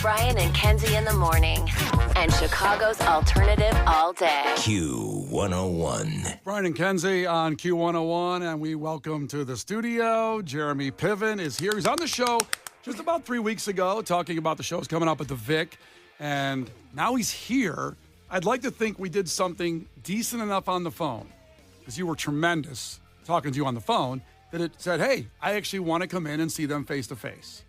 Brian and Kenzie in the morning. And Chicago's alternative all day. Q101. Brian and Kenzie on Q101, and we welcome to the studio. Jeremy Piven is here. He's on the show just about 3 weeks ago, talking about the shows coming up at the Vic. And now he's here. I'd like to think we did something decent enough on the phone, because you were tremendous talking to you on the phone, that it said, hey, I actually want to come in and see them face to face.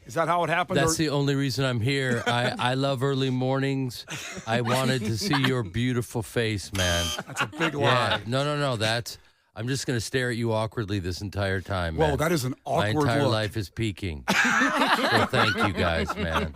Is that how it happened? That's the only reason I'm here. I love early mornings. I wanted to see your beautiful face, man. That's a big lie. Yeah. No. I'm just going to stare at you awkwardly this entire time, man. Whoa, that is an awkward My entire look. life is peaking. So thank you guys, man.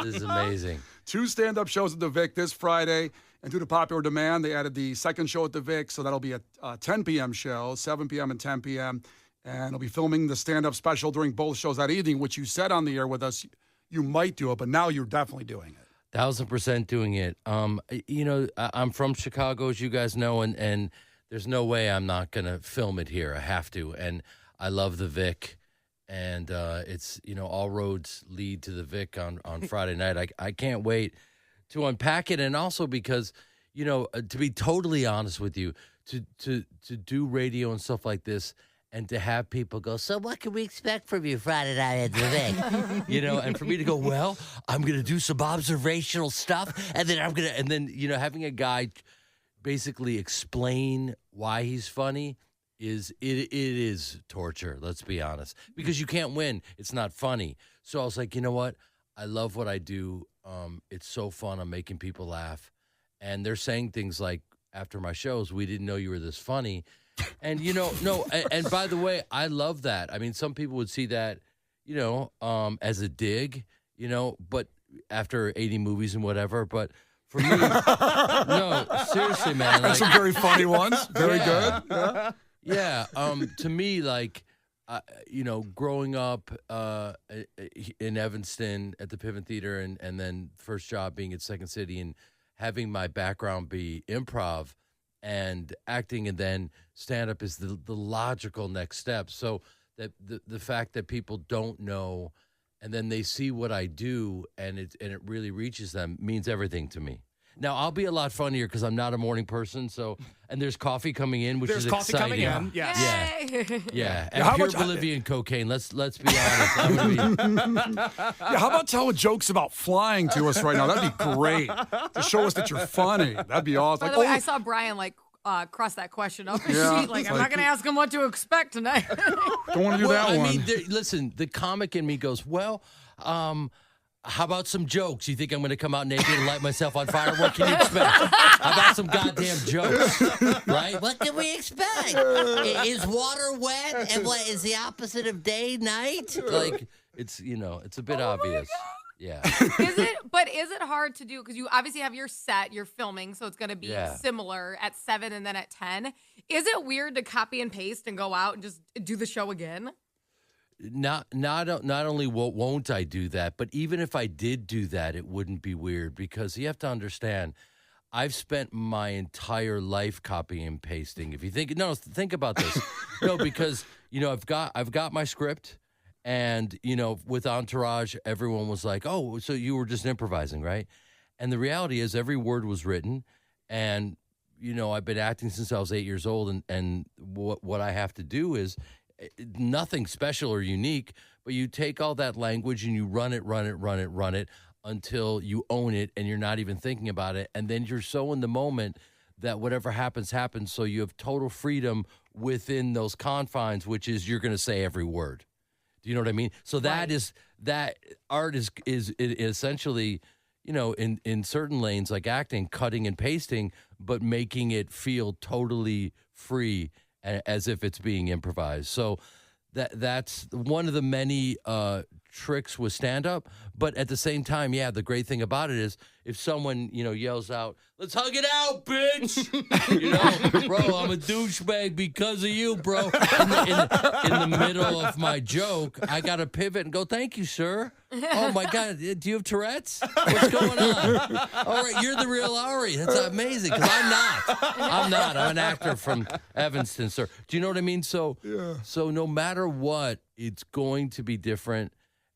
This is amazing. 2 stand-up shows at the Vic this Friday. And due to popular demand, they added the second show at the Vic, so that'll be a 10 p.m. show, 7 p.m. and 10 p.m., and I'll be filming the stand-up special during both shows that evening, which you said on the air with us you might do it, but now you're definitely doing it. 1,000% doing it. I'm from Chicago, as you guys know, and there's no way I'm not going to film it here. I have to. And I love the Vic, and it's, all roads lead to the Vic on Friday night. I can't wait to unpack it, and also because, to be totally honest with you, to do radio and stuff like this, and to have people go, so what can we expect from you Friday night at the Vic? And for me to go, well, I'm going to do some observational stuff, and then having a guy basically explain why he's funny it is torture, let's be honest, because you can't win. It's not funny. So I was like, you know what? I love what I do. It's so fun. I'm making people laugh. And they're saying things like, after my shows, we didn't know you were this funny. And, and by the way, I love that. I mean, some people would see that, as a dig, but after 80 movies and whatever. But for me, no, seriously, man. That's some very funny ones. Very good. Yeah. Yeah. To me, growing up in Evanston at the Piven Theater and then first job being at Second City and having my background be improv and acting and then stand-up is the logical next step. So that the fact that people don't know and then they see what I do and it really reaches them means everything to me. Now, I'll be a lot funnier because I'm not a morning person. So, and there's coffee coming in, which is exciting. There's coffee coming in, yes. Yeah. And pure Bolivian cocaine. Let's be honest. I'm gonna Yeah, how about telling jokes about flying to us right now? That'd be great. To show us that you're funny. That'd be awesome. By the way, I saw Brian cross that question off his sheet. I'm not going to ask him what to expect tonight. Don't want to do that one. I mean, listen, the comic in me goes, how about some jokes? You think I'm going to come out naked and light myself on fire? What can you expect? How about some goddamn jokes? Right? What can we expect? Is water wet? And what is the opposite of day, night? It's a bit obvious. Yeah. Is it hard to do? Because you obviously have your set, you're filming, so it's going to be similar at 7 and then at 10. Is it weird to copy and paste and go out and just do the show again? Not only won't I do that, but even if I did do that, it wouldn't be weird because you have to understand, I've spent my entire life copying and pasting. If you think about this, because I've got my script, and with Entourage, everyone was like, "Oh, so you were just improvising, right?" And the reality is, every word was written, and I've been acting since I was 8 years old, and what I have to do is nothing special or unique, but you take all that language and you run it until you own it and you're not even thinking about it. And then you're so in the moment that whatever happens. So you have total freedom within those confines, which is you're going to say every word. Do you know what I mean? So that art is essentially, in certain lanes like acting, cutting and pasting, but making it feel totally free as if it's being improvised. So that's one of the many tricks with stand-up. But at the same time, the great thing about it is if someone, yells out, "Let's hug it out, bitch!" Bro, I'm a douchebag because of you, bro. In the middle of my joke, I got to pivot and go, "Thank you, sir." Oh, my God. Do you have Tourette's? What's going on? All right, you're the real Ari. That's amazing, because I'm not. I'm an actor from Evanston, sir. Do you know what I mean? So no matter what, it's going to be different.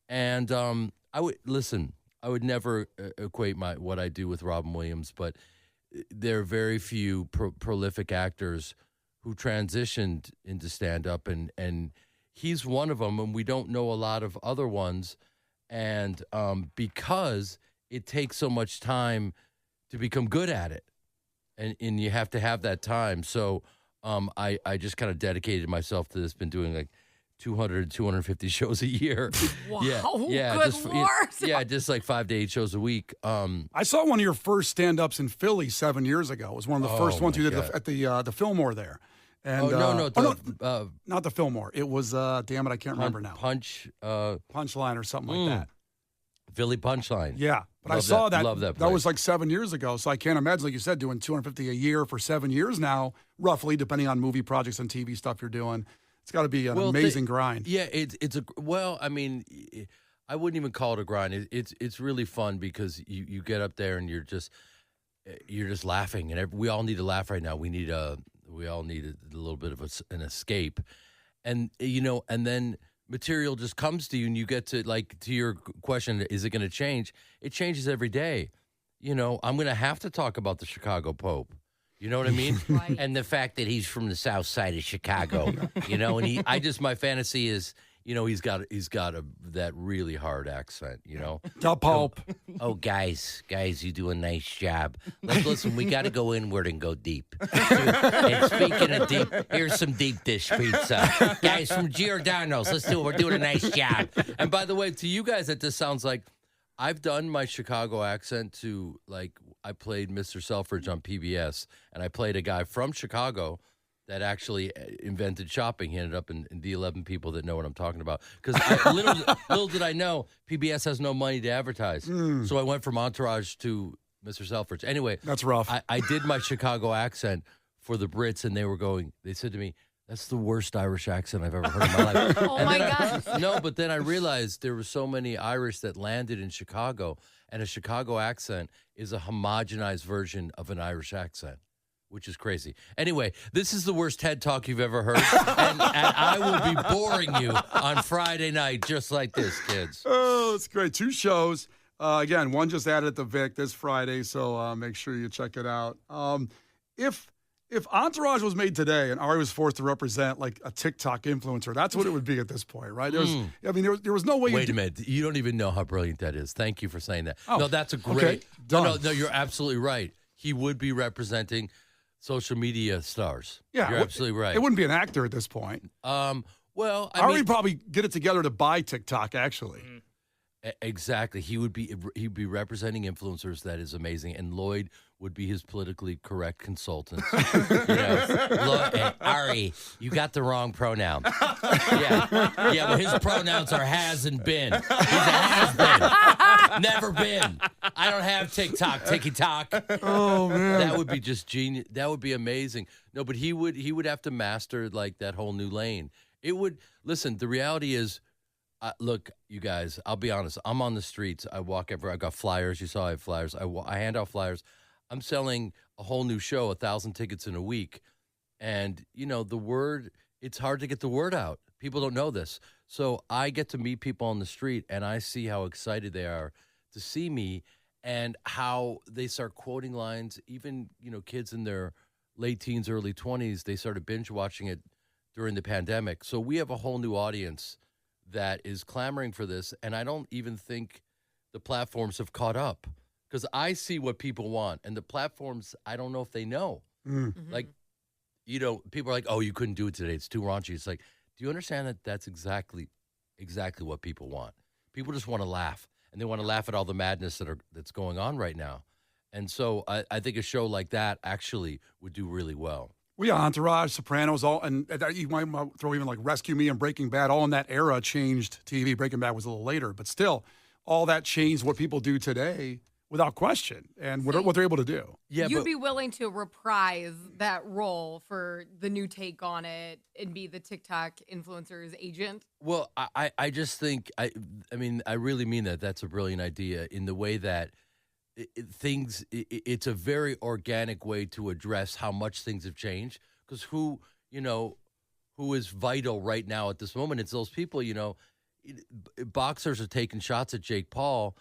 And I would listen, I would never equate what I do with Robin Williams, but there are very few prolific actors who transitioned into stand-up, and he's one of them, and we don't know a lot of other ones, and because it takes so much time to become good at it, and you have to have that time. So I just kind of dedicated myself to this, been doing like 200, 250 shows a year. Wow, yeah, good just, Lord. Yeah, just like 5 to 8 shows a week. I saw one of your first stand-ups in Philly 7 years ago. It was one of the first ones you did at the Fillmore there. And, not the Fillmore. It was, damn it, I can't remember now. Punchline or something like that. Philly Punchline. Yeah, but I saw that. Love that place. That was like 7 years ago, so I can't imagine, like you said, doing 250 a year for 7 years now, roughly, depending on movie projects and TV stuff you're doing. It's got to be an amazing grind. Yeah, I mean, I wouldn't even call it a grind. It's really fun because you get up there and you're just laughing, and we all need to laugh right now. We all need a little bit of an escape, and and then material just comes to you, and you get to, like, to your question, is it going to change? It changes every day. I'm going to have to talk about the Chicago Pope. You know what I mean? Right. And the fact that he's from the south side of Chicago, and my fantasy is, he's got that really hard accent, The Pope. Oh, guys, you do a nice job. Listen, we got to go inward and go deep. And speaking of deep, here's some deep dish pizza. Guys from Giordano's, let's do it. We're doing a nice job. And by the way, to you guys, that just sounds like I've done my Chicago accent to, like, I played Mr. Selfridge on PBS, and I played a guy from Chicago that actually invented shopping. He ended up in the 11 people that know what I'm talking about. Because little did I know, PBS has no money to advertise. So I went from Entourage to Mr. Selfridge. Anyway. That's rough. I did my Chicago accent for the Brits, and they said to me, that's the worst Irish accent I've ever heard in my life. Oh, my gosh. No, but then I realized there were so many Irish that landed in Chicago, and a Chicago accent is a homogenized version of an Irish accent, which is crazy. Anyway, this is the worst TED Talk you've ever heard, and I will be boring you on Friday night just like this, kids. Oh, it's great. 2 shows. Again, one just added at the Vic this Friday, so make sure you check it out. If Entourage was made today and Ari was forced to represent like a TikTok influencer, that's what it would be at this point, right? There was no way. Wait a minute, you don't even know how brilliant that is. Thank you for saying that. Oh, no, that's a great. Okay, done. No, you're absolutely right. He would be representing social media stars. Yeah, you're absolutely right. It wouldn't be an actor at this point. Well, I Ari mean, would probably get it together to buy TikTok. Actually, exactly. He'd be representing influencers. That is amazing. And Lloyd would be his politically correct consultant. Lloyd, Ari, you got the wrong pronoun. Well, his pronouns are has and been. He's a has been. Never been. I don't have TikTok, ticky-tock. Oh, man. That would be just genius. That would be amazing. No, but he would have to master, like, that whole new lane. It would, listen, the reality is, look, you guys, I'll be honest. I'm on the streets. I walk everywhere. I got flyers. You saw I have flyers. I hand out flyers. I'm selling a whole new show, 1,000 tickets in a week. And, the word, it's hard to get the word out. People don't know this. So I get to meet people on the street, and I see how excited they are to see me and how they start quoting lines. Even, kids in their late teens, early 20s, they started binge watching it during the pandemic. So we have a whole new audience that is clamoring for this, and I don't even think the platforms have caught up because I see what people want, and the platforms, I don't know if they know. Mm-hmm. Like, people are like, oh, you couldn't do it today. It's too raunchy. It's like, do you understand that that's exactly what people want? People just want to laugh, and they want to laugh at all the madness that's going on right now. And so I think a show like that actually would do really well. Well, yeah, Entourage, Sopranos, and you might throw even like Rescue Me and Breaking Bad, all in that era changed TV. Breaking Bad was a little later, but still, all that changed what people do today without question and what they're able to do. Yeah, You'd be willing to reprise that role for the new take on it and be the TikTok influencer's agent? Well, I just think, I really mean that. That's a brilliant idea in the way that it's a very organic way to address how much things have changed. Because who is vital right now at this moment? It's those people, boxers are taking shots at Jake Paul,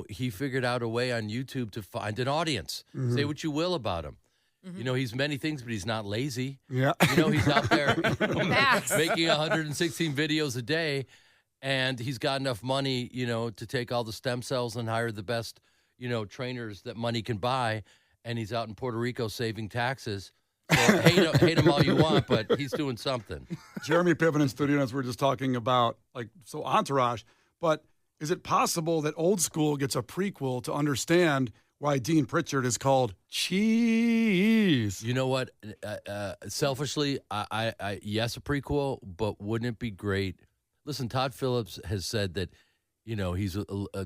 he figured out a way on YouTube to find an audience. Say what you will about him. He's many things, but he's not lazy. Yeah. He's out there making 116 videos a day, and he's got enough money, to take all the stem cells and hire the best, trainers that money can buy, and he's out in Puerto Rico saving taxes. So hate him all you want, but he's doing something. Jeremy Piven in studio, as we're just talking about, Entourage, but is it possible that Old School gets a prequel to understand why Dean Pritchard is called Cheese? You know what? Selfishly, I yes, a prequel, but wouldn't it be great? Listen, Todd Phillips has said that, he's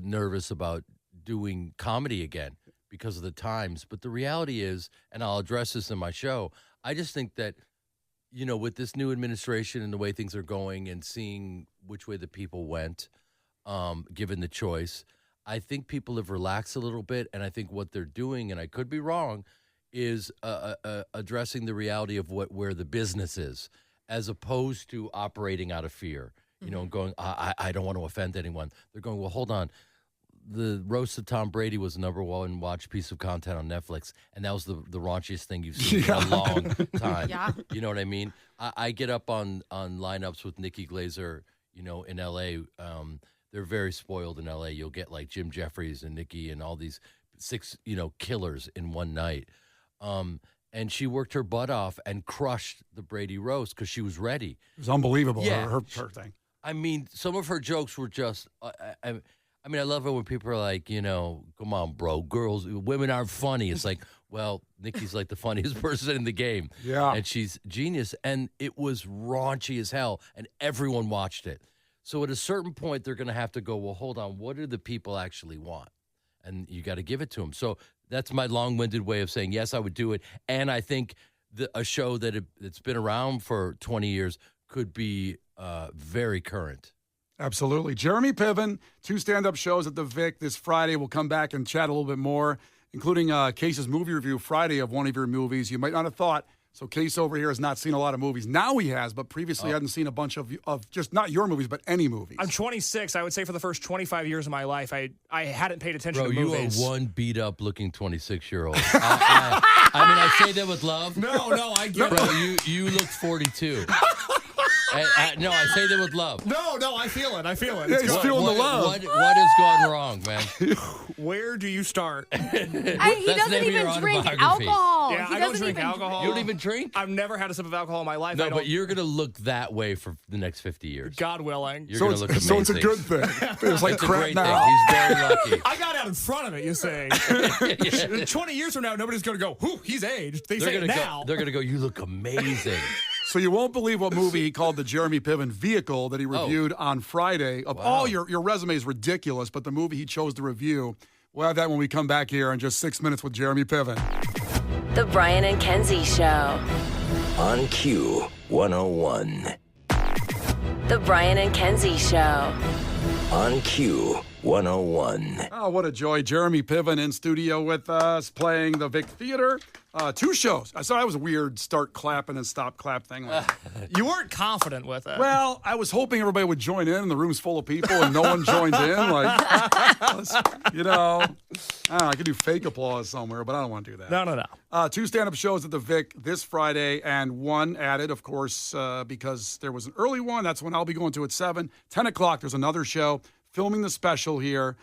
nervous about doing comedy again because of the times. But the reality is, and I'll address this in my show, I just think that, with this new administration and the way things are going and seeing which way the people went, given the choice, I think people have relaxed a little bit, and I think what they're doing, and I could be wrong, is addressing the reality of where the business is, as opposed to operating out of fear. And going, I don't want to offend anyone. They're going, well, hold on. The roast of Tom Brady was the number one watched piece of content on Netflix, and that was the raunchiest thing you've seen in a long time. Yeah. You know what I mean? I get up on lineups with Nikki Glazer, in L.A., they're very spoiled in L.A. You'll get like Jim Jeffries and Nikki and all these 6, killers in one night. And she worked her butt off and crushed the Brady roast because she was ready. It was unbelievable, Yeah. her thing. I mean, some of her jokes were just, I love it when people are like, come on, bro, women aren't funny. It's like, well, Nikki's like the funniest person in the game. Yeah. And she's genius. And it was raunchy as hell, and everyone watched it. So at a certain point, they're going to have to go, well, hold on, what do the people actually want? And you got to give it to them. So that's my long-winded way of saying, yes, I would do it. And I think a show that's been around for 20 years could be very current. Absolutely. Jeremy Piven, 2 stand-up shows at the Vic this Friday. We'll come back and chat a little bit more, including Case's movie review Friday of one of your movies. You might not have thought. So Case over here has not seen a lot of movies. Now he has, but previously hadn't seen a bunch of just not your movies, but any movies. I'm 26. I would say for the first 25 years of my life, I hadn't paid attention to Bro, movies. you are one beat-up-looking 26-year-old. I say that with love. No, I get it. Bro, you look 42. No, I say that with love. No, I feel it. Yeah, he's feeling the love. What has gone wrong, man? Where do you start? He doesn't even drink alcohol. Yeah, He I don't doesn't drink even alcohol. You don't even drink? I've never had a sip of alcohol in my life. No, but you're going to look that way for the next 50 years. God willing. You're going to look amazing. So it's a good thing. It's like It's a crap great now. thing. He's very lucky. I got out in front of it, you say. 20 years from now, nobody's going to go, whew, he's aged. They say it now. They're going to go, you look amazing. So you won't believe what movie he called the Jeremy Piven vehicle that he reviewed on Friday. All your resume is ridiculous, but the movie he chose to review, we'll have that when we come back here in just 6 minutes with Jeremy Piven. The Brian and Kenzie Show. On Q 101. The Brian and Kenzie Show. On Q 101. Oh, what a joy. Jeremy Piven in studio with us, playing the Vic Theater. 2 shows. I thought that was a weird start clapping and stop clap thing. You weren't confident with it. Well, I was hoping everybody would join in, and the room's full of people, and no one joined in. I could do fake applause somewhere, but I don't want to do that. No. 2 stand-up shows at the Vic this Friday, and 1 added, of course, because there was an early one. That's when I'll be going to at 7. 10 o'clock, there's another show, filming the special here.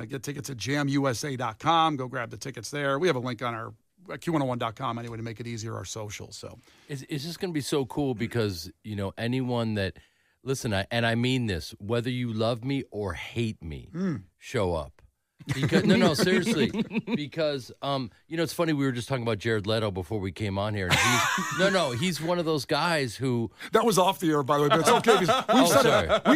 Get tickets at jamusa.com. Go grab the tickets there. We have a link on our Q101.com anyway to make it easier, our socials. So It's just going to be so cool because, anyone that, listen, I mean this, whether you love me or hate me, show up. Because, no, seriously. Because, it's funny, we were just talking about Jared Leto before we came on here. And he's one of those guys who... That was off the air, by the way, but it's okay. Because we've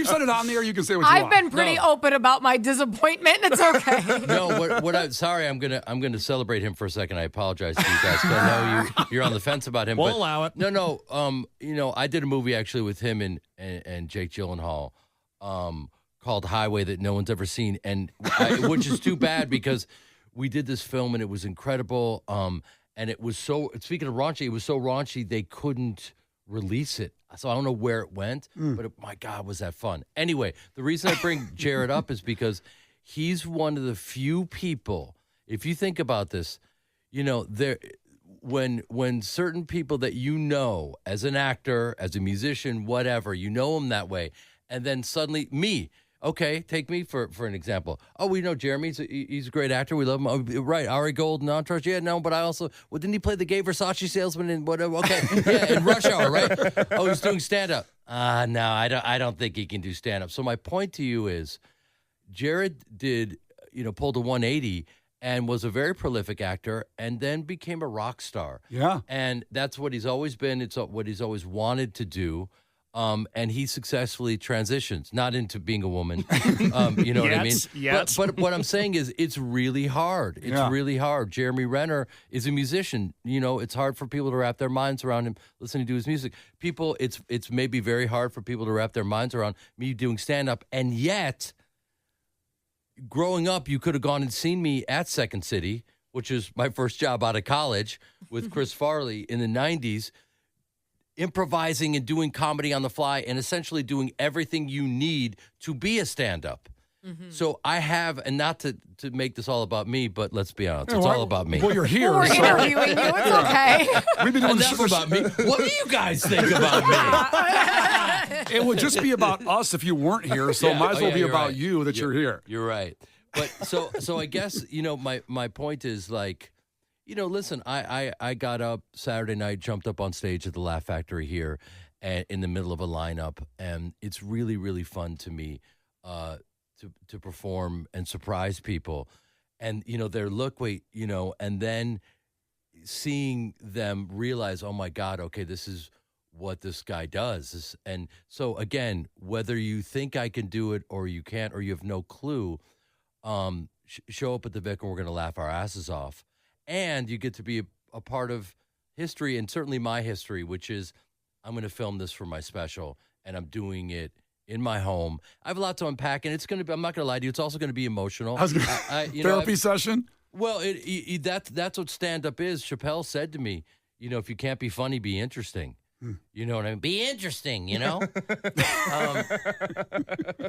said it on the air. You can say what you I've want. been pretty open about my disappointment. It's okay. No, sorry, I'm gonna celebrate him for a second. I apologize to you guys. I know you're on the fence about him. We'll allow it. No, I did a movie actually with him and Jake Gyllenhaal. Called Highway that no one's ever seen, and which is too bad because we did this film and it was incredible. And it was so, speaking of raunchy, it was so raunchy they couldn't release it. So I don't know where it went, but my God, was that fun. Anyway, the reason I bring Jared up is because he's one of the few people, if you think about this, there when certain people that as an actor, as a musician, whatever, them that way, and then suddenly me. Okay, take me for an example. Oh, we know Jeremy. He's a great actor. We love him. Oh, right, Ari Gold and Entourage. Yeah, no, but I also... Well, didn't he play the gay Versace salesman in whatever? Okay, yeah, in Rush Hour, right? Oh, he's doing stand-up. No, I don't think he can do stand-up. So my point to you is, Jared did, pulled a 180 and was a very prolific actor and then became a rock star. Yeah. And that's what he's always been. It's what he's always wanted to do. And he successfully transitions, not into being a woman. You know what I mean? Yes. But what I'm saying is it's really hard. It's really hard. Jeremy Renner is a musician. It's hard for people to wrap their minds around him listening to his music. It's maybe very hard for people to wrap their minds around me doing stand-up. And yet, growing up, you could have gone and seen me at Second City, which is my first job out of college with Chris Farley in the 90s. Improvising and doing comedy on the fly and essentially doing everything you need to be a stand-up. Mm-hmm. So I have, and not to make this all about me, but let's be honest, it's all about me. Well, you're here. We're interviewing you. It's okay. We've been doing Enough about me. What do you guys think about me? It would just be about us if you weren't here, so might as well be about you that you're here. You're right. But so I guess, my point is like, listen, I got up Saturday night, jumped up on stage at the Laugh Factory here and in the middle of a lineup, and it's really, really fun to me to perform and surprise people. And, their look, and then seeing them realize, oh, my God, okay, this is what this guy does. And so, again, whether you think I can do it or you can't or you have no clue, show up at the Vic and we're going to laugh our asses off. And you get to be a part of history, and certainly my history, which is I'm going to film this for my special, and I'm doing it in my home. I have a lot to unpack, and it's going to be, I'm not going to lie to you, it's also going to be emotional. Therapy session? Well, that's what stand-up is. Chappelle said to me, if you can't be funny, be interesting. You know what I mean? Be interesting,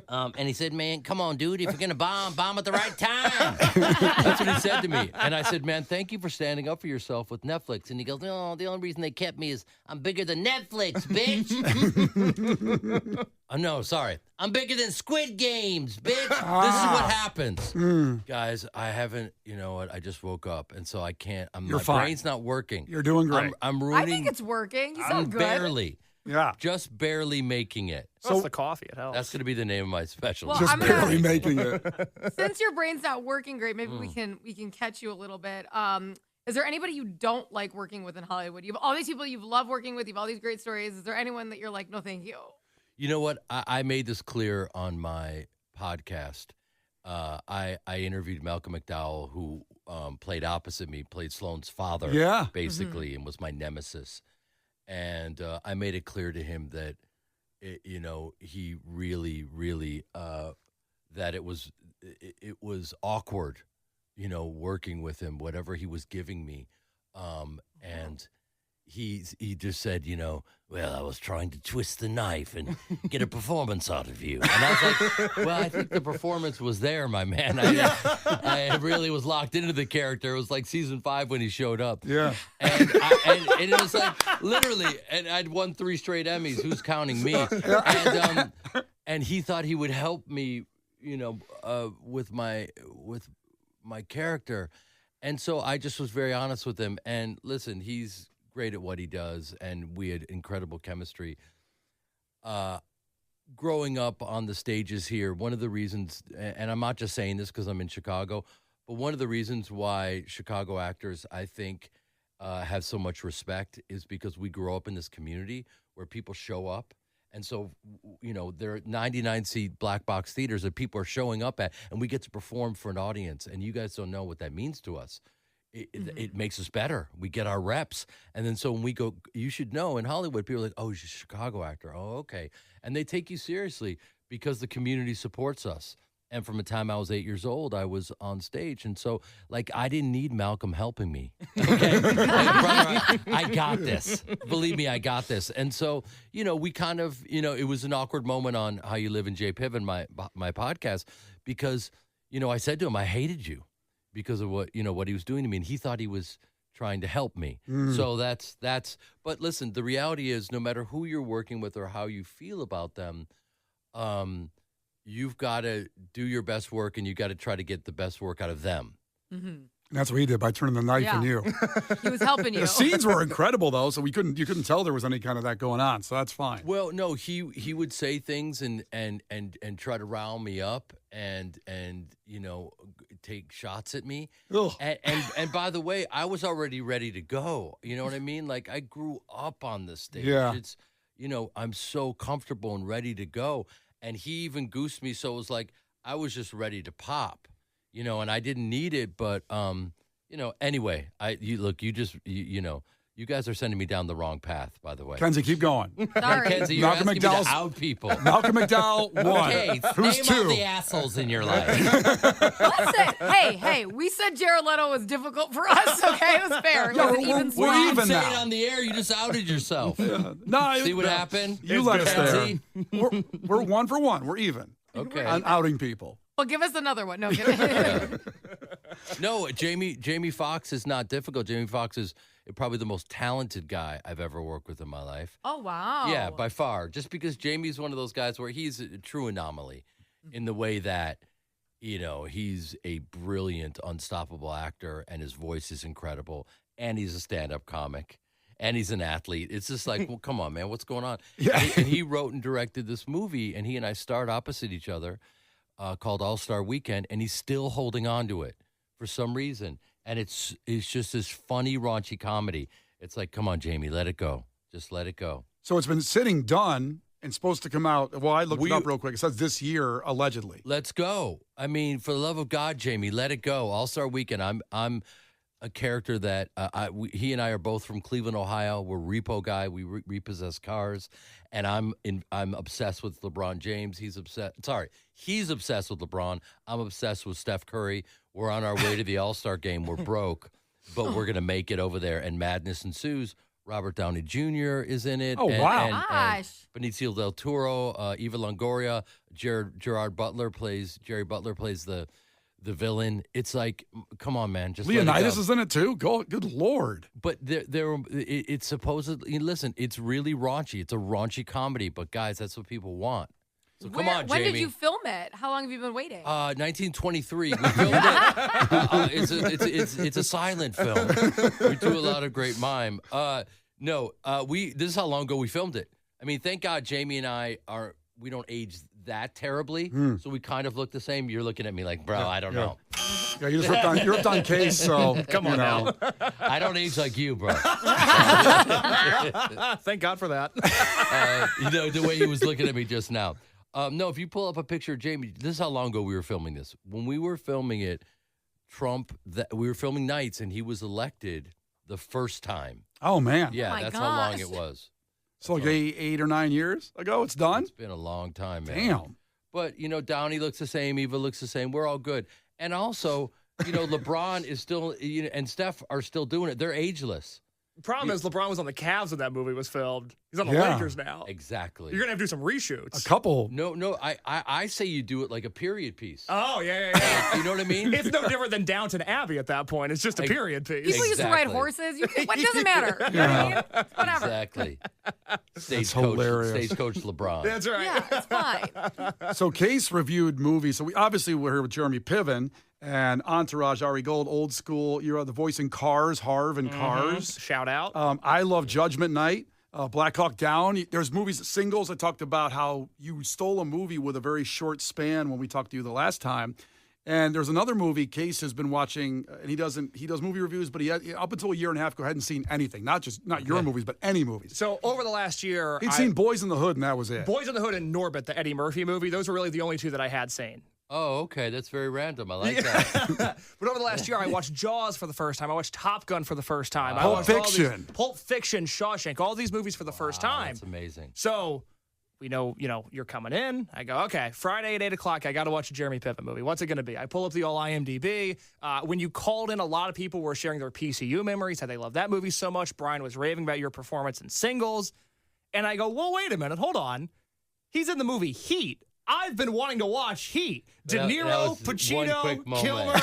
And he said, man, come on, dude. If you're going to bomb at the right time. That's what he said to me. And I said, man, thank you for standing up for yourself with Netflix. And he goes, no, the only reason they kept me is I'm bigger than Netflix, bitch. No, sorry. I'm bigger than Squid Games, bitch. This is what happens. Guys, I haven't, I just woke up. And so I can't, my brain's not working. You're doing great. I'm rooting. I think it's working. You sound good. Barely. Yeah. Just barely making it. So the coffee, it helps. That's going to be the name of my special. Well, just barely making it. Since your brain's not working great, maybe we can catch you a little bit. Is there anybody you don't like working with in Hollywood? You have all these people you've loved working with. You have all these great stories. Is there anyone that you're like, no, thank you? You know what? I made this clear on my podcast. I interviewed Malcolm McDowell, who played opposite me, played Sloane's father, basically, and was my nemesis. And I made it clear to him that, he really, really, that it was awkward, working with him, whatever he was giving me. And he just said, well, I was trying to twist the knife and get a performance out of you. And I was like, well, I think the performance was there, my man. I really was locked into the character. It was like season 5 when he showed up. Yeah. And it was like, literally, and I'd won 3 straight Emmys. Who's counting me? And he thought he would help me, with my character. And so I just was very honest with him. And listen, he's great at what he does, and we had incredible chemistry. Growing up on the stages here, one of the reasons, and I'm not just saying this because I'm in Chicago, but one of the reasons why Chicago actors, I think, have so much respect is because we grow up in this community where people show up. And so, there are 99-seat black box theaters that people are showing up at, and we get to perform for an audience, and you guys don't know what that means to us. It makes us better. We get our reps. And then so when we go, you should know, in Hollywood, people are like, oh, he's a Chicago actor. Oh, okay. And they take you seriously because the community supports us. And from the time I was 8 years old, I was on stage. And so, I didn't need Malcolm helping me. Okay? I got this. Believe me, I got this. And so, we kind of, it was an awkward moment on How You Live in Jay Piven, my podcast, because, I said to him, I hated you because of what he was doing to me. And he thought he was trying to help me. So but listen, the reality is no matter who you're working with or how you feel about them, you've got to do your best work and you got to try to get the best work out of them. Mm-hmm. And that's what he did by turning the knife on you. He was helping you. The scenes were incredible though, so you couldn't tell there was any kind of that going on. So that's fine. Well, no, he would say things and try to rile me up and take shots at me. And by the way, I was already ready to go. You know what I mean? Like I grew up on this stage. Yeah. It's I'm so comfortable and ready to go. And he even goosed me, so it was like I was just ready to pop. And I didn't need it, but anyway, you guys are sending me down the wrong path, by the way. Kenzie, keep going. Sorry. Kenzie, you're asking me to out people. Malcolm McDowell, 1. Okay, Who's name 2? all the assholes in your life. Listen, hey, we said Jared Leto was difficult for us, okay? It was fair. It Yeah, was an we're even even swap. Say now. it on the air. You just outed yourself. No, See what happened? You let us there. Kenzie? We're 1 for 1. We're even Okay. on outing people. Well, give us another one. No, kidding. No, Jamie Foxx is not difficult. Jamie Foxx is probably the most talented guy I've ever worked with in my life. Oh, wow. Yeah, by far. Just because Jamie's one of those guys where he's a true anomaly in the way that, he's a brilliant, unstoppable actor and his voice is incredible and he's a stand-up comic and he's an athlete. It's just like, well, come on, man, what's going on? Yeah. And he wrote and directed this movie and he and I starred opposite each other called All-Star Weekend and he's still holding on to it for some reason. And it's just this funny, raunchy comedy. It's like, come on, Jamie, let it go. Just let it go. So it's been sitting done and supposed to come out. Well, I looked it up real quick. It says this year, allegedly. Let's go. I mean, for the love of God, Jamie, let it go. All-Star Weekend. I'm a character that he and I are both from Cleveland, Ohio. We're repo guy. We repossess cars, and I'm obsessed with LeBron James. He's obsessed with LeBron. I'm obsessed with Steph Curry. We're on our way to the All-Star game. We're broke, but we're gonna make it over there. And madness ensues. Robert Downey Jr. is in it. Oh, wow. Gosh. And Benicio del Toro, Eva Longoria, Jerry Butler plays the villain. It's like, come on, man. Just Leonidas is in it too. Good Lord. But it's supposedly, listen, it's really raunchy. It's a raunchy comedy, but guys, that's what people want. So come on, Jamie. When did you film it? How long have you been waiting? 1923. We filmed it. It's a silent film. We do a lot of great mime. This is how long ago we filmed it. I mean, thank God Jamie and I we don't age that terribly, so we kind of look the same. You're looking at me like, bro, I don't know. Yeah, you're ripped on Case, so Come on now. I don't age like you, bro. Thank God for that. The way he was looking at me just now. No, if you pull up a picture of Jamie, this is how long ago we were filming this. When we were filming it, we were filming nights, and he was elected the first time. Oh, man. Yeah, my that's gosh. how long it was. So like 8 or 9 years ago, it's done? It's been a long time, man. Damn. But, Downey looks the same. Eva looks the same. We're all good. And also, LeBron is still, and Steph are still doing it. They're ageless. Problem is, LeBron was on the Cavs when that movie was filmed. He's on the Yeah. Lakers now. Exactly. You're going to have to do some reshoots. A couple. No, I say you do it like a period piece. Oh, yeah. You know what I mean? It's no different than Downton Abbey at that point. It's just a period piece. People used to ride Exactly. horses. What doesn't matter? You know what I mean? Whatever. Exactly. hilarious. Stagecoach LeBron. That's right. Yeah, it's fine. So Case reviewed movies. So we're here with Jeremy Piven and Entourage, Ari Gold, Old School. You're the voice in Cars, Harv in Cars. Shout out. I love Judgment Night, Black Hawk Down. There's movies, singles. I talked about how you stole a movie with a very short span when we talked to you the last time. And there's another movie Case has been watching, and he does movie reviews, but he had, up until a year and a half ago hadn't seen anything, not your movies, but any movies. So over the last year, He'd seen Boys in the Hood, and that was it. Boys in the Hood and Norbit, the Eddie Murphy movie. Those were really the only two that I had seen. Oh, okay. That's very random. I like that. But over the last year, I watched Jaws for the first time. I watched Top Gun for the first time. Pulp I watched Fiction. Pulp Fiction, Shawshank, all these movies for the first time. That's amazing. So we know, you're coming in. I go, okay, Friday at 8 o'clock, I got to watch a Jeremy Piven movie. What's it going to be? I pull up the all IMDb. When you called in, a lot of people were sharing their PCU memories, how they love that movie so much. Brian was raving about your performance in Singles. And I go, well, wait a minute, hold on. He's in the movie Heat. I've been wanting to watch Heat. De That Niro, was one Pacino, quick moment. Kilmer,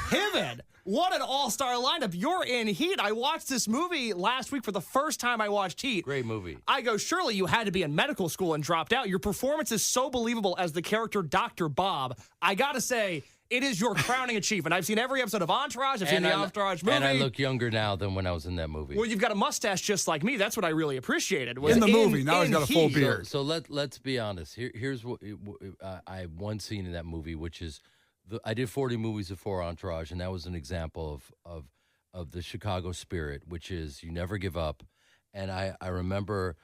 Piven. What an all-star lineup. You're in Heat. I watched this movie last week for the first time I watched Heat. Great movie. I go, surely you had to be in medical school and dropped out. Your performance is so believable as the character Dr. Bob. I got to say, it is your crowning achievement. I've seen every episode of Entourage. I've seen the Entourage movie. And I look younger now than when I was in that movie. Well, you've got a mustache just like me. That's what I really appreciated. In the movie. Now he's got a full Heat. beard. So let's be honest. Here's what I have one scene in that movie, which is I did 40 movies before Entourage, and that was an example of the Chicago spirit, which is you never give up. And I remember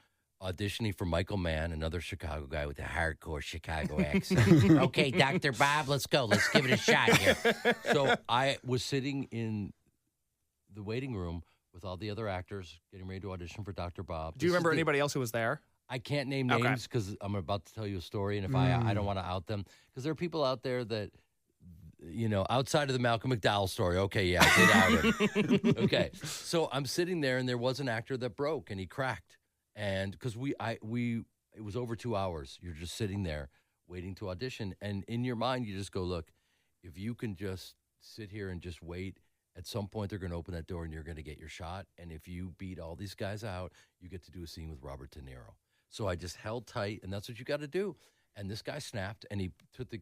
auditioning for Michael Mann, another Chicago guy with a hardcore Chicago accent. Okay, Dr. Bob, let's go. Let's give it a shot here. So I was sitting in the waiting room with all the other actors getting ready to audition for Dr. Bob. Do you remember anybody else who was there? I can't name names because I'm about to tell you a story, and if I don't want to out them, because there are people out there that, outside of the Malcolm McDowell story. Okay, yeah, I did out him. Okay, so I'm sitting there, and there was an actor that broke, and he cracked, and because it was over 2 hours. You're just sitting there waiting to audition, and in your mind, you just go, look, if you can just sit here and just wait. At some point, they're going to open that door, and you're going to get your shot. And if you beat all these guys out, you get to do a scene with Robert De Niro. So I just held tight, and that's what you got to do. And this guy snapped, and he took the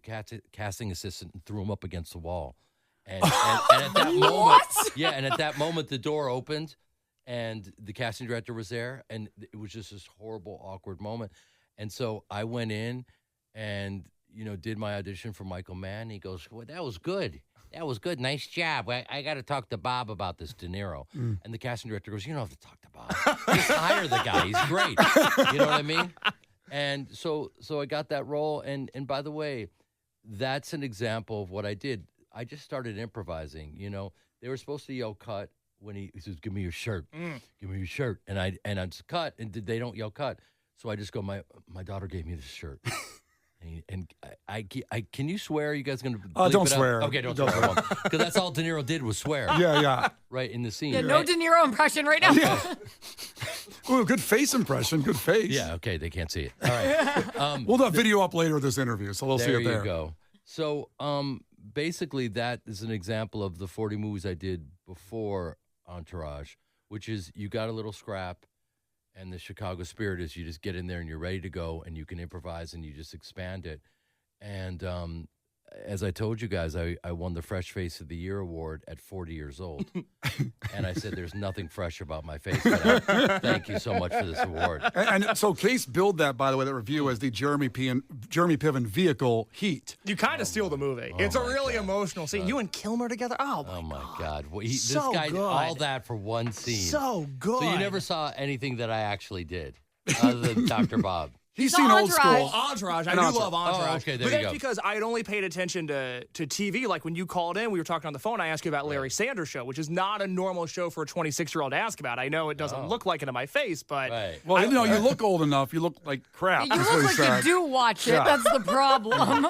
casting assistant and threw him up against the wall. And at that moment, and at that moment, the door opened, and the casting director was there, and it was just this horrible, awkward moment. And so I went in and, did my audition for Michael Mann. He goes, well, that was good. That was good. Nice job. I got to talk to Bob about this, De Niro. And the casting director goes, you don't have to talk to Bob. Just hire the guy. He's great. You know what I mean? And so I got that role. And by the way, that's an example of what I did. I just started improvising. They were supposed to yell cut when he says, give me your shirt. Give me your shirt. And I just cut, and they don't yell cut. So I just go, my daughter gave me this shirt. And I can you swear? You guys going to don't swear. Okay, don't swear. Because that's all De Niro did was swear. Yeah. Right, in the scene. Yeah, no De Niro impression right now. Yeah. Ooh, good face impression. Good face. Yeah, okay, they can't see it. All right. We'll have video up later of this interview, so they'll see it there. There you go. So basically that is an example of the 40 movies I did before Entourage, which is you got a little scrap, and the Chicago spirit is you just get in there and you're ready to go, and you can improvise and you just expand it. And as I told you guys, I won the Fresh Face of the Year award at 40 years old. And I said, there's nothing fresh about my face. But thank you so much for this award. And so Case billed that, by the way, that review as the Jeremy Piven vehicle Heat. You kind of steal the movie. It's a really emotional scene. You and Kilmer together? Oh, my God. Well, So this guy did good. all that for one scene. So good. So you never saw anything that I actually did other than Dr. Bob. He's Saw seen old Entourage. school. Entourage. I And do Entourage. love Entourage. Oh, okay, there but you that's go. because I had only paid attention to TV. Like when you called in, we were talking on the phone. I asked you about Larry Sanders Show, which is not a normal show for a 26-year-old to ask about. I know it doesn't look like it in my face, but Right. Well, you look old enough. You look like crap. You That's what look he like said. you do watch it. Yeah. That's the problem.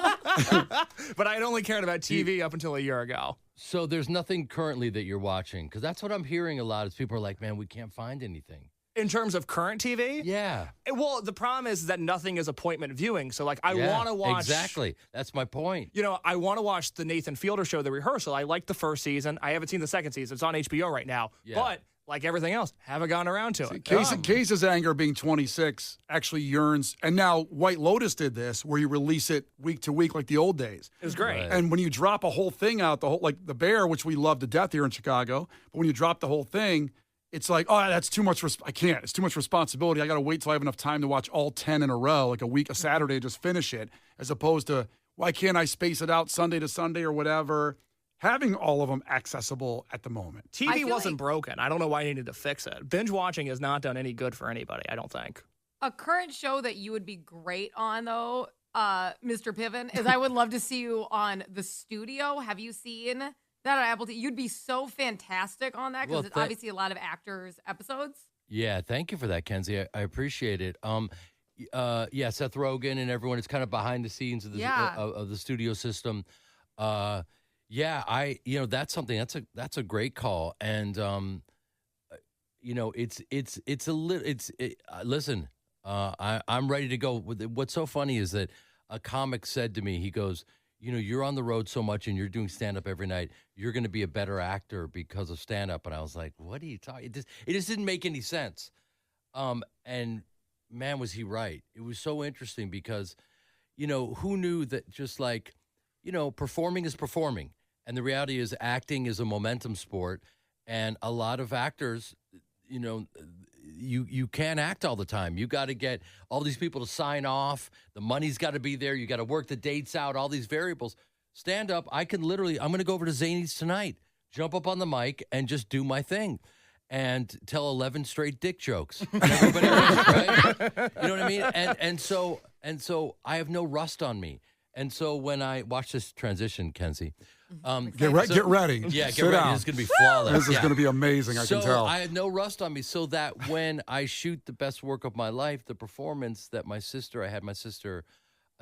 but I had only cared about TV up until a year ago. So there's nothing currently that you're watching? Because that's what I'm hearing a lot is people are like, man, we can't find anything. In terms of current TV? Yeah. Well, the problem is that nothing is appointment viewing. So, I want to watch. Exactly. That's my point. I want to watch the Nathan Fielder show, The Rehearsal. I liked the first season. I haven't seen the second season. It's on HBO right now. Yeah. But, like everything else, haven't gotten around to it. Case's anger being 26 actually yearns. And now White Lotus did this where you release it week to week like the old days. It was great. Right. And when you drop a whole thing out, like The Bear, which we love to death here in Chicago, but when you drop the whole thing, it's like, oh, that's too much. I can't. It's too much responsibility. I got to wait till I have enough time to watch all 10 in a row, like a Saturday, just finish it, as opposed to, why can't I space it out Sunday to Sunday or whatever? Having all of them accessible at the moment. I TV feel wasn't like- broken. I don't know why I needed to fix it. Binge watching has not done any good for anybody, I don't think. A current show that you would be great on, though, Mr. Piven, is I would love to see you on The Studio. Have you seen that on Apple TV? You'd be so fantastic on that because Well, it's obviously a lot of actors' episodes. Yeah, thank you for that, Kenzie. I appreciate it. Yeah, Seth Rogen and everyone is kind of behind the scenes of the Yeah. of the studio system. That's something that's a great call, and listen, I'm ready to go. What's so funny is that a comic said to me, he goes, you're on the road so much and you're doing stand-up every night. You're going to be a better actor because of stand-up. And I was like, what are you talking? It just didn't make any sense. And man, was he right. It was so interesting because, who knew that just like, performing is performing. And the reality is acting is a momentum sport. And a lot of actors, you can't act all the time. You got to get all these people to sign off. The money's got to be there. You got to work the dates out, all these variables. Stand up, I'm going to go over to Zany's tonight, jump up on the mic and just do my thing and tell 11 straight dick jokes. And everybody wins, right? You know what I mean? And so I have no rust on me. And so when I watch this transition, Kenzie, get ready. Yeah, Sit get ready. down. This is going to be flawless. This is going to be amazing, I can tell. I had no rust on me, so that when I shoot the best work of my life, the performance that I had my sister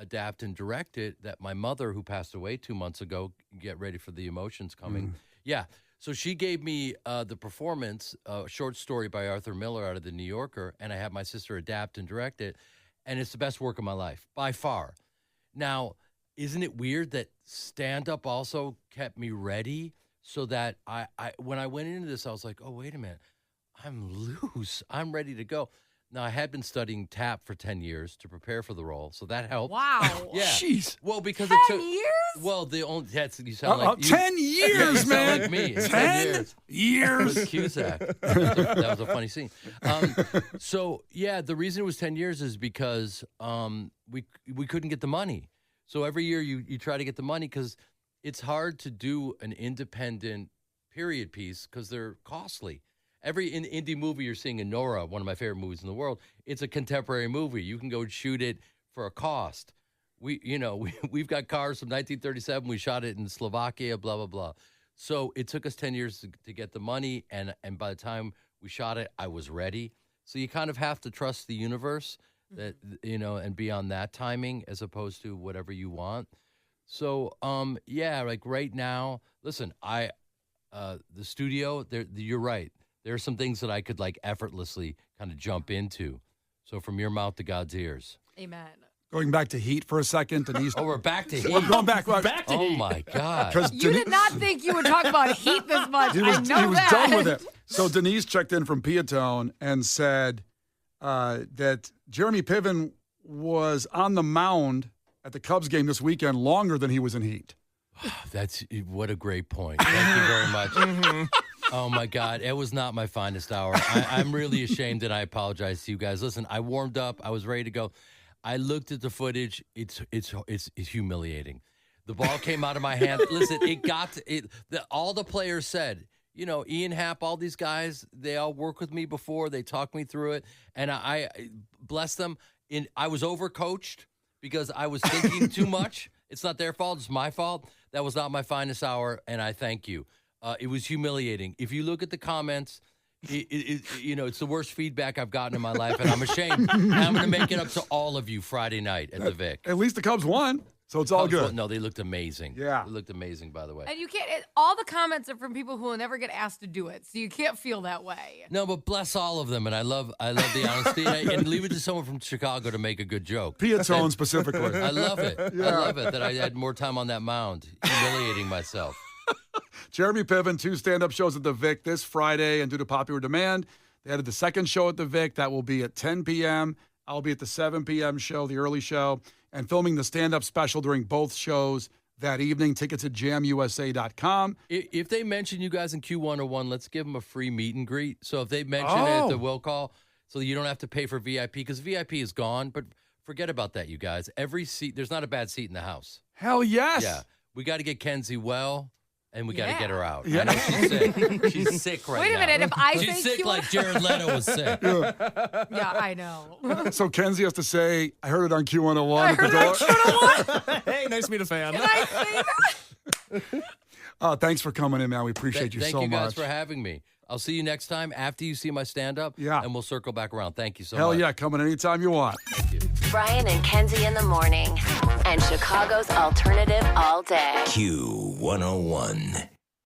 adapt and direct it, that my mother, who passed away 2 months ago, get ready for the emotions coming. Yeah, so she gave me the performance, a short story by Arthur Miller out of The New Yorker, and I had my sister adapt and direct it, and it's the best work of my life, by far. Now, isn't it weird that stand-up also kept me ready so that I when I went into this, I was like, oh, wait a minute, I'm loose. I'm ready to go. Now, I had been studying tap for 10 years to prepare for the role, so that helped. Wow. Yeah. Jeez. Well, because 10 it took... years? Well, you sound like... 10 years, you sound man. like me. 10 years. With Cusack. That was a funny scene. So, yeah, the reason it was 10 years is because we couldn't get the money. So every year you try to get the money because it's hard to do an independent period piece because they're costly. Every indie movie you're seeing in Nora, one of my favorite movies in the world, it's a contemporary movie. You can go shoot it for a cost. We've got cars from 1937. We shot it in Slovakia, blah, blah, blah. So it took us 10 years to get the money, and by the time we shot it, I was ready. So you kind of have to trust the universe that, and be on that timing as opposed to whatever you want. So, like right now, listen, the studio, you're right. There are some things that I could like effortlessly kind of jump into. So from your mouth to God's ears. Amen. Going back to Heat for a second, Denise. Oh, we're back to Heat. We're going back to Oh, Heat. my God. You did not think you would talk about Heat this much. He was I know that. done with it. So Denise checked in from Piatone and said that Jeremy Piven was on the mound at the Cubs game this weekend longer than he was in Heat. What a great point. Thank you very much. Oh, my God. It was not my finest hour. I'm really ashamed, and I apologize to you guys. Listen, I warmed up. I was ready to go. I looked at the footage. It's humiliating. The ball came out of my hand. Listen, all the players said, Ian Happ, all these guys, they all worked with me before. They talked me through it, and I bless them. I was overcoached because I was thinking too much. It's not their fault. It's my fault. That was not my finest hour, and I thank you. It was humiliating. If you look at the comments, it's the worst feedback I've gotten in my life, and I'm ashamed. And I'm going to make it up to all of you Friday night at the Vic. At least the Cubs won, so it's all good. No, they looked amazing. Yeah. They looked amazing, by the way. And you can't, all the comments are from people who will never get asked to do it, so you can't feel that way. No, but bless all of them, and I love the honesty, and leave it to someone from Chicago to make a good joke. Piatone specifically. I love it. Yeah. I love it that I had more time on that mound, humiliating myself. Jeremy Piven, 2 stand-up shows at the Vic this Friday, and due to popular demand, they added the second show at the Vic. That will be at 10 p.m. I'll be at the 7 p.m. show, the early show, and filming the stand-up special during both shows that evening. Tickets at jamusa.com. If they mention you guys in Q101, let's give them a free meet and greet. So if they mention it at the will call, so you don't have to pay for VIP, because VIP is gone, but forget about that, you guys. Every seat, there's not a bad seat in the house. Hell yes. Yeah. We got to get Kenzie well. And we got to get her out. Yeah. I know she's sick. She's sick right now. Wait a minute. If I she's sick like Jared Leto was sick. Yeah, I know. So Kenzie has to say, I heard it on Q101 at the door. Hey, nice to meet a fan. Can I say that? Thanks for coming in, man. We appreciate you so much. Thank you guys for having me. I'll see you next time after you see my stand-up. Yeah. And we'll circle back around. Thank you so much. Hell yeah. Come in anytime you want. Thank you. Brian and Kenzie in the morning. And Chicago's alternative all day. Q101.